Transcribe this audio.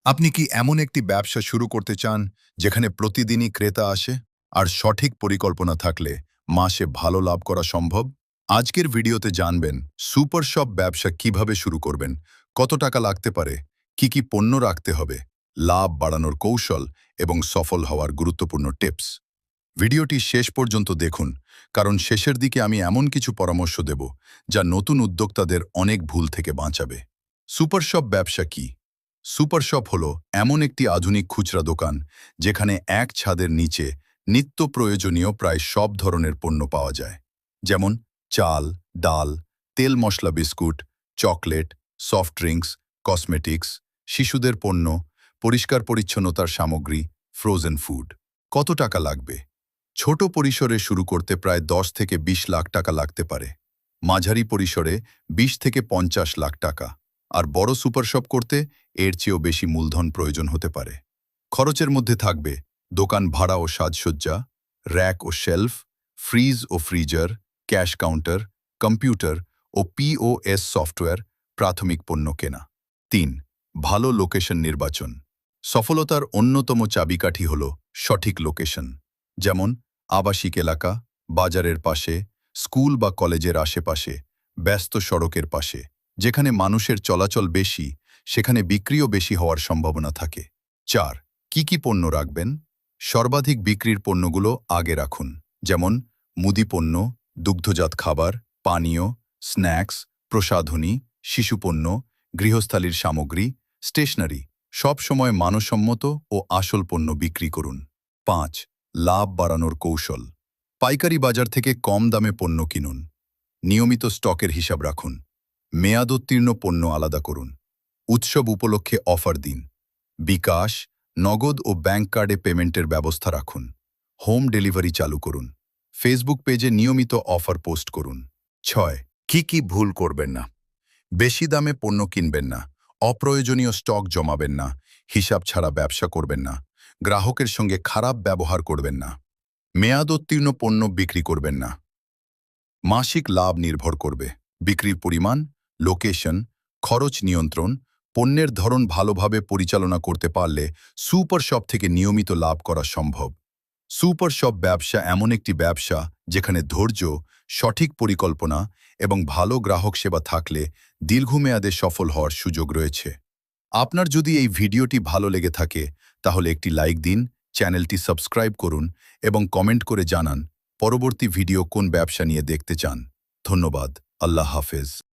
আপনি কি এমন একটি ব্যবসা শুরু করতে চান যেখানে প্রতিদিনই ক্রেতা আসে আর সঠিক পরিকল্পনা থাকলে মাসে ভালো লাভ করা সম্ভব? আজকের ভিডিওতে জানবেন সুপার শপ ব্যবসা কিভাবে শুরু করবেন, কত টাকা লাগতে পারে, কি পণ্য রাখতে হবে, লাভ বাড়ানোর কৌশল এবং সফল হওয়ার গুরুত্বপূর্ণ টিপস। ভিডিওটি শেষ পর্যন্ত দেখুন, কারণ শেষের দিকে আমি এমন কিছু পরামর্শ দেব যা নতুন উদ্যোক্তাদের অনেক ভুল থেকে বাঁচাবে। সুপার শপ ব্যবসা কি? সুপার শপ হলো এমন একটি আধুনিক খুচরা দোকান যেখানে এক ছাদের নিচে নিত্য প্রয়োজনীয় প্রায় সব ধরনের পণ্য পাওয়া যায়, যেমন চাল, ডাল, তেল, মশলা, biscuit, chocolate, soft drinks, cosmetics, শিশুদের পণ্য, পরিষ্কার পরিচ্ছন্নতার সামগ্রী, ফ্রোজেন ফুড। কত টাকা লাগবে? ছোট পরিসরে শুরু করতে প্রায় 10 থেকে 20 লাখ টাকা লাগতে পারে, মাঝারি পরিসরে 20 থেকে 50 লাখ টাকা, আর বড় সুপার শপ করতে এর চেয়েও বেশি মূলধন প্রয়োজন হতে পারে। খরচের মধ্যে থাকবে দোকান ভাড়া ও সাজসজ্জা, র্যাক ও শেলফ, ফ্রিজ ও ফ্রিজার, ক্যাশ কাউন্টার, কম্পিউটার ও পিওএস সফটওয়্যার, প্রাথমিক পণ্য কেনা। 3. ভালো লোকেশন নির্বাচন। সফলতার অন্যতম চাবিকাঠি হল সঠিক লোকেশন, যেমন আবাসিক এলাকা, বাজারের পাশে, স্কুল বা কলেজের আশেপাশে, ব্যস্ত সড়কের পাশে। যেখানে মানুষের চলাচল বেশি, সেখানে বিক্রিও বেশি হওয়ার সম্ভাবনা থাকে। 4. কি পণ্য রাখবেন? সর্বাধিক বিক্রির পণ্যগুলো আগে রাখুন, যেমন মুদি পণ্য, দুগ্ধজাত খাবার, পানীয়, স্ন্যাক্স, প্রসাধনী, শিশুপণ্য, গৃহস্থালির সামগ্রী, স্টেশনারি। সব সময় মানসম্মত ও আসল পণ্য বিক্রি করুন। 5. লাভ বাড়ানোর কৌশল। পাইকারি বাজার থেকে কম দামে পণ্য কিনুন। নিয়মিত স্টকের হিসাব রাখুন। মেয়াদোত্তীর্ণ পণ্য আলাদা করুন। উৎসব উপলক্ষে অফার দিন। বিকাশ, নগদ ও ব্যাংক কার্ডে পেমেন্টের ব্যবস্থা রাখুন। হোম ডেলিভারি চালু করুন। ফেসবুক পেজে নিয়মিত অফার পোস্ট করুন। 6. কি ভুল করবেন না? বেশি দামে পণ্য কিনবেন না, অপ্রয়োজনীয় স্টক জমাবেন না, হিসাব ছাড়া ব্যবসা করবেন না, গ্রাহকের সঙ্গে খারাপ ব্যবহার করবেন না, মেয়াদোত্তীর্ণ পণ্য বিক্রি করবেন না। মাসিক লাভ নির্ভর করবে বিক্রির পরিমাণ, লোকেশন, খরচ নিয়ন্ত্রণ, পণ্যের ধরন ভালোভাবে পরিচালনা করতে পারলে সুপার শপ থেকে নিয়মিত লাভ করা সম্ভব। সুপার শপ ব্যবসা এমন একটি ব্যবসা যেখানে ধৈর্য, সঠিক পরিকল্পনা এবং ভালো গ্রাহক সেবা থাকলে দীর্ঘমেয়াদে সফল হওয়ার সুযোগ রয়েছে। আপনার যদি এই ভিডিওটি ভালো লেগে থাকে তাহলে একটি লাইক দিন, চ্যানেলটি সাবস্ক্রাইব করুন এবং কমেন্ট করে জানান পরবর্তী ভিডিও কোন ব্যবসা নিয়ে দেখতে চান। ধন্যবাদ। আল্লাহ হাফেজ।